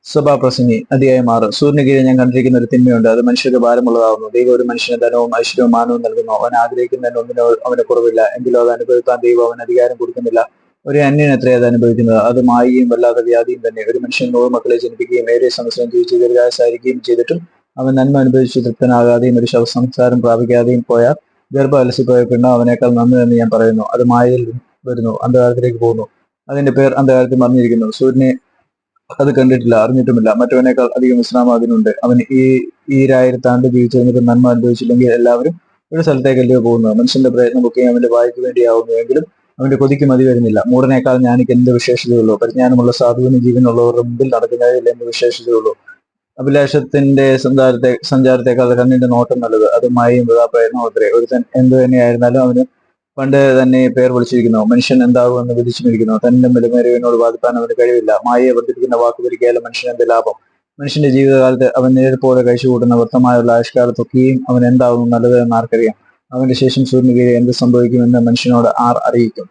സഭാപ്രസംഗി അധ്യായം 6. സൂര്യന് കീഴിൽ ഞാൻ കണ്ടിരിക്കുന്ന ഒരു തിന്മയുണ്ട്, അത് മനുഷ്യർക്ക് ഭാരമുള്ളതാകുന്നു. ദൈവം ഒരു മനുഷ്യന് ധനവും ഐശ്വര്യവും മാനവും നൽകുന്നു. അവൻ ആഗ്രഹിക്കുന്നതിന് ഒന്നിനോ അവന് കുറവില്ല. എങ്കിലും അത് അനുഭവിക്കാൻ ദൈവം അവന് അധികാരം കൊടുക്കുന്നില്ല. ഒരു അന്യൻ എത്രയാ അത് അനുഭവിക്കുന്നത്? അത് മായയും വല്ലാത്ത വ്യാധിയും തന്നെ. ഒരു മനുഷ്യൻ 100 മക്കളെ ജനിപ്പിക്കുകയും ഏറിയ സംവത്സരം ജീവിച്ച് ദീർഘായുസ്സായിരിക്കുകയും ചെയ്തിട്ടും അവൻ നന്മ അനുഭവിച്ച് തൃപ്തനാകാതെയും ഒരു ശവസംസ്കാരം പ്രാപിക്കാതെയും പോയാൽ ഗർഭം അലസിപ്പോയ പെണ്ണ് അവനേക്കാൾ നന്ന് എന്ന് ഞാൻ പറയുന്നു. അത് മായയിൽ വരുന്നു, അന്ധകാരത്തിലേക്ക് പോകുന്നു. അതിന്റെ പേർ അന്ധകാരത്തിൽ മറിഞ്ഞിരിക്കുന്നു. സൂര്യനെ അത് കണ്ടിട്ടില്ല, അറിഞ്ഞിട്ടുമില്ല. മറ്റവനേക്കാൾ അധികം വിശ്രാമം അതിനുണ്ട്. അവൻ ഈ 1000 ആണ്ട് ജീവിച്ചിരുന്നിട്ട് നന്മ അനുഭവിച്ചില്ലെങ്കിൽ എല്ലാവരും ഒരു സ്ഥലത്തേക്കല്ലയോ പോകുന്നത്. മനുഷ്യന്റെ പ്രയത്നമൊക്കെ അവന്റെ വായ്ക്ക് വേണ്ടിയാവുന്നു, എങ്കിലും അവന്റെ കൊതിക്ക് മതി വരുന്നില്ല. മൂടനേക്കാൾ ഞാനിക്ക് എന്ത് വിശേഷതയുള്ളൂ? പരിജ്ഞാനമുള്ള സാധുവിന് ജീവനുള്ളവരുടെ മുമ്പിൽ നടക്കുന്നതിൽ എന്ത് വിശേഷതയുള്ളൂ? അഭിലാഷത്തിന്റെ സഞ്ചാരത്തെക്കാൾ കണ്ണിന്റെ നോട്ടം നല്ലത്. അത് മായയും പ്രയത്നവും അത്രേ. ഒരുത്തൻ എന്ത് തന്നെയായിരുന്നാലും അവന് പണ്ട് തന്നെ പേർ വിളിച്ചിരിക്കുന്നു. മനുഷ്യൻ എന്താകുമെന്ന് വിധിച്ചുമിരിക്കുന്നു. തന്റെ ബലമേറിയവനോട് വാദിപ്പാൻ അവന് കഴിവില്ല. മായയെ വർദ്ധിപ്പിക്കുന്ന വാക്ക് ഭരിക്കാലും മനുഷ്യന് എന്ത് ലാഭം? മനുഷ്യന്റെ ജീവിതകാലത്ത് അവൻ നേരിപ്പോടെ കഴിച്ചുകൂട്ടുന്ന വ്യക്തമായുള്ള ആയുഷ്കാലത്തൊക്കെയും അവൻ എന്താകുന്നു നല്ലത് എന്ന് ആർക്കറിയാം? അവന്റെ ശേഷം സൂര്യന് കീഴിൽ എന്ത് സംഭവിക്കുമെന്ന് മനുഷ്യനോട് ആർ അറിയിക്കും?